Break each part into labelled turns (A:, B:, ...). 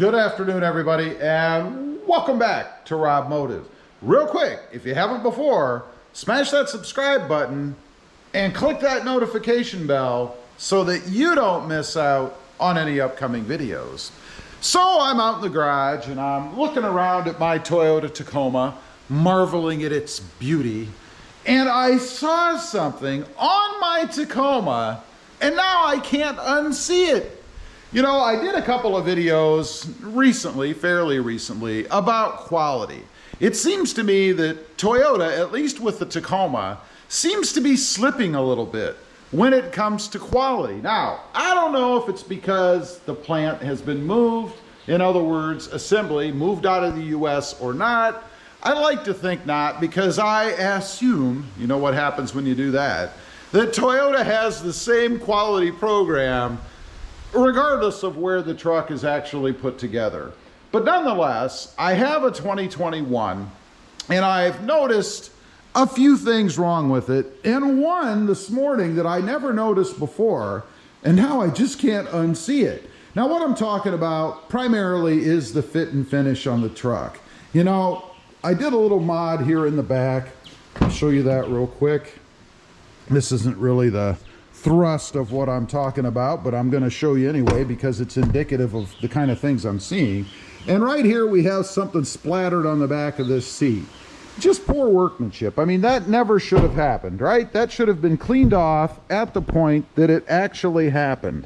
A: Good afternoon, everybody, and welcome back to RobMotive. Real quick, if you haven't before, smash that subscribe button and click that notification bell so that you don't miss out on any upcoming videos. So I'm out in the garage and I'm looking around at my Toyota Tacoma, marveling at its beauty, and I saw something on my Tacoma and now I can't unsee it. You know, I did a couple of videos recently, fairly recently, about quality. It seems to me that Toyota, at least with the Tacoma, seems to be slipping a little bit when it comes to quality. Now, I don't know if it's because the plant has been moved, in other words, assembly, moved out of the US or not. I like to think not, because I assume, you know what happens when you do that Toyota has the same quality program regardless of where the truck is actually put together. But nonetheless, I have a 2021 and I've noticed a few things wrong with it, and one this morning that I never noticed before, and now I just can't unsee it. Now what I'm talking about primarily is the fit and finish on the truck. You know, I did a little mod here in the back. I'll show you that real quick. This isn't really the thrust of what I'm talking about, but I'm going to show you anyway because it's indicative of the kind of things I'm seeing. And right here we have something splattered on the back of this seat. Just poor workmanship. I mean, that never should have happened, right? That should have been cleaned off at the point that it actually happened.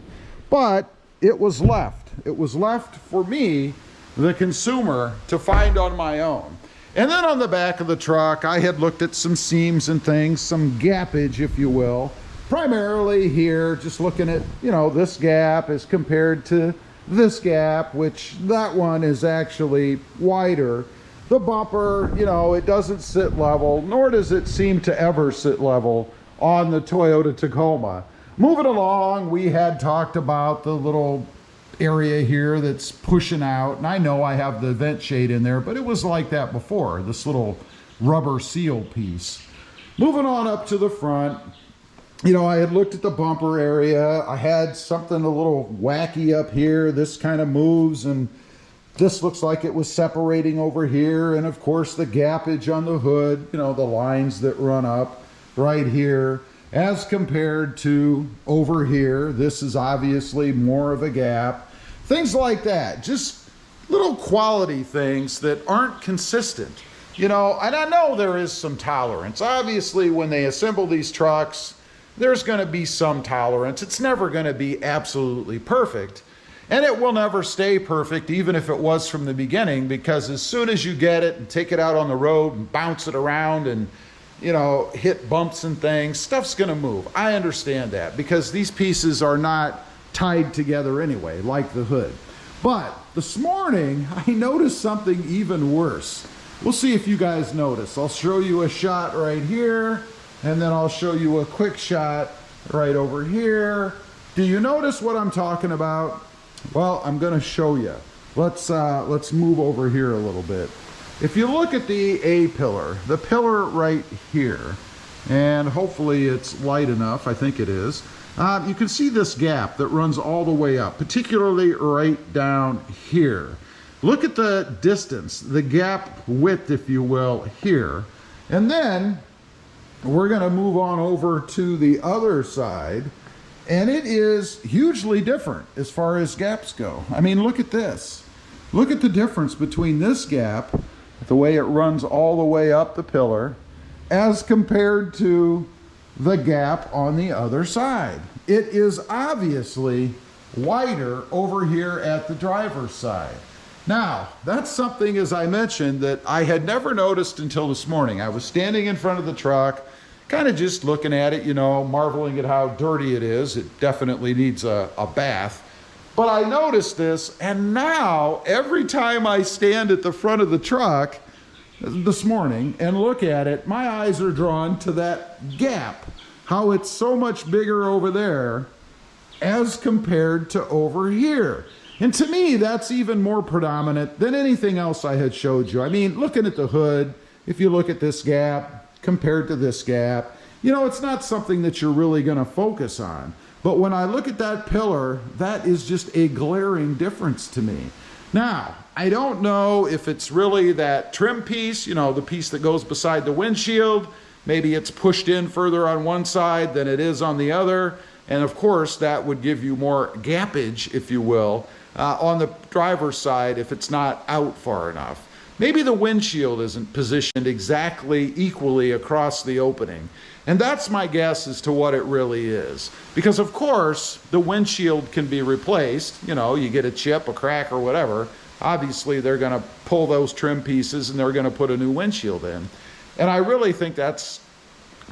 A: But it was left. It was left for me, the consumer, to find on my own. And then on the back of the truck, I had looked at some seams and things, some gappage, if you will. Primarily here, just looking at, you know, this gap as compared to this gap, which that one is actually wider. The bumper, you know, it doesn't sit level, nor does it seem to ever sit level on the Toyota Tacoma. Moving along, we had talked about the little area here that's pushing out, and I know I have the vent shade in there, but it was like that before, this little rubber seal piece. Moving on up to the front, you know, I had looked at the bumper area. I had something a little wacky up here. This kind of moves, and this looks like it was separating over here. And of course the gappage on the hood, you know, the lines that run up right here as compared to over here. This is obviously more of a gap. Things like that, just little quality things that aren't consistent. You know, and I know there is some tolerance. Obviously, when they assemble these trucks, there's going to be some tolerance. It's never going to be absolutely perfect. And it will never stay perfect, even if it was from the beginning, because as soon as you get it and take it out on the road and bounce it around and, you know, hit bumps and things, stuff's going to move. I understand that, because these pieces are not tied together anyway, like the hood. But this morning, I noticed something even worse. We'll see if you guys notice. I'll show you a shot right here, and then I'll show you a quick shot right over here. Do you notice what I'm talking about? Well, I'm going to show you. Let's move over here a little bit. If you look at the A pillar, the pillar right here, and hopefully it's light enough, I think it is, you can see this gap that runs all the way up, particularly right down here. Look at the distance, the gap width, if you will, here. And then we're going to move on over to the other side, and it is hugely different as far as gaps go. I mean, look at this. Look at the difference between this gap, the way it runs all the way up the pillar, as compared to the gap on the other side. It is obviously wider over here at the driver's side. Now, that's something, as I mentioned, that I had never noticed until this morning. I was standing in front of the truck, kind of just looking at it, you know, marveling at how dirty it is. It definitely needs a bath. But I noticed this, and now every time I stand at the front of the truck this morning and look at it, my eyes are drawn to that gap, how it's so much bigger over there as compared to over here. And to me, that's even more predominant than anything else I had showed you. I mean, looking at the hood, if you look at this gap compared to this gap, you know, it's not something that you're really going to focus on. But when I look at that pillar, that is just a glaring difference to me. Now, I don't know if it's really that trim piece, you know, the piece that goes beside the windshield. Maybe it's pushed in further on one side than it is on the other. And of course, that would give you more gappage, if you will, on the driver's side if it's not out far enough. Maybe the windshield isn't positioned exactly equally across the opening. And that's my guess as to what it really is. Because of course, the windshield can be replaced. You know, you get a chip, a crack, or whatever. Obviously, they're gonna pull those trim pieces and they're gonna put a new windshield in. And I really think that's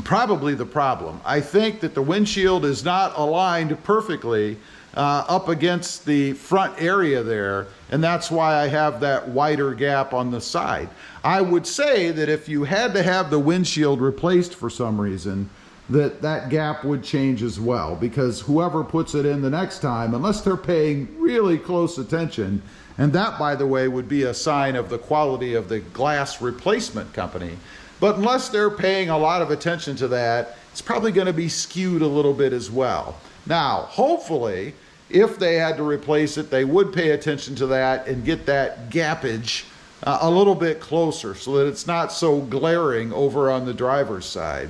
A: probably the problem. I think that the windshield is not aligned perfectly up against the front area there, and that's why I have that wider gap on the side. I would say that if you had to have the windshield replaced for some reason, that gap would change as well, because whoever puts it in the next time, unless they're paying really close attention, and that, by the way, would be a sign of the quality of the glass replacement company, but unless they're paying a lot of attention to that, it's probably going to be skewed a little bit as well. Now, hopefully, if they had to replace it, they would pay attention to that and get that gappage a little bit closer so that it's not so glaring over on the driver's side.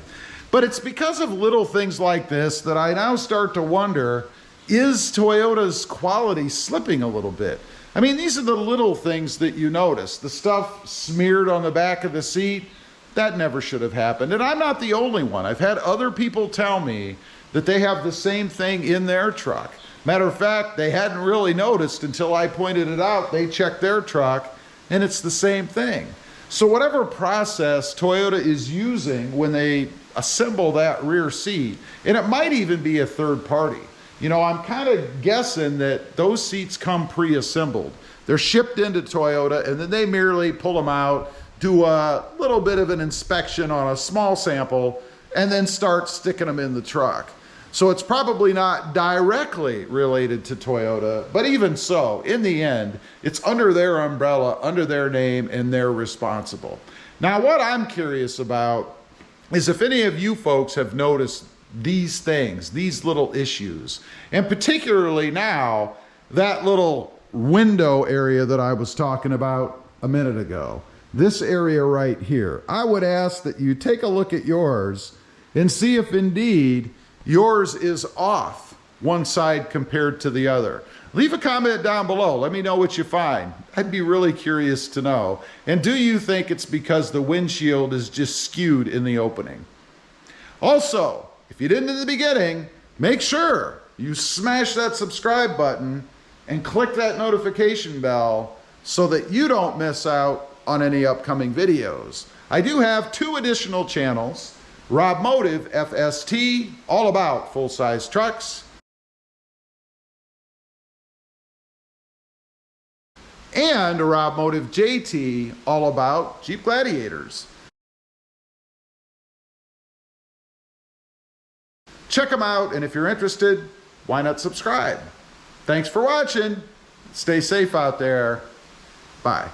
A: But it's because of little things like this that I now start to wonder, is Toyota's quality slipping a little bit? I mean, these are the little things that you notice. The stuff smeared on the back of the seat, that never should have happened. And I'm not the only one. I've had other people tell me that they have the same thing in their truck. Matter of fact, they hadn't really noticed until I pointed it out. They checked their truck and it's the same thing. So whatever process Toyota is using when they assemble that rear seat, and it might even be a third party. You know, I'm kind of guessing that those seats come pre-assembled. They're shipped into Toyota and then they merely pull them out, do a little bit of an inspection on a small sample, and then start sticking them in the truck. So it's probably not directly related to Toyota, but even so, in the end, it's under their umbrella, under their name, and they're responsible. Now, what I'm curious about is if any of you folks have noticed these things, these little issues, and particularly now, that little window area that I was talking about a minute ago. This area right here. I would ask that you take a look at yours and see if indeed yours is off one side compared to the other. Leave a comment down below. Let me know what you find. I'd be really curious to know. And do you think it's because the windshield is just skewed in the opening? Also, if you didn't in the beginning, make sure you smash that subscribe button and click that notification bell so that you don't miss out on any upcoming videos. I do have 2 additional channels. RobMotive FST, all about full-size trucks. And RobMotive JT, all about Jeep Gladiators. Check them out, and if you're interested, why not subscribe? Thanks for watching. Stay safe out there. Bye.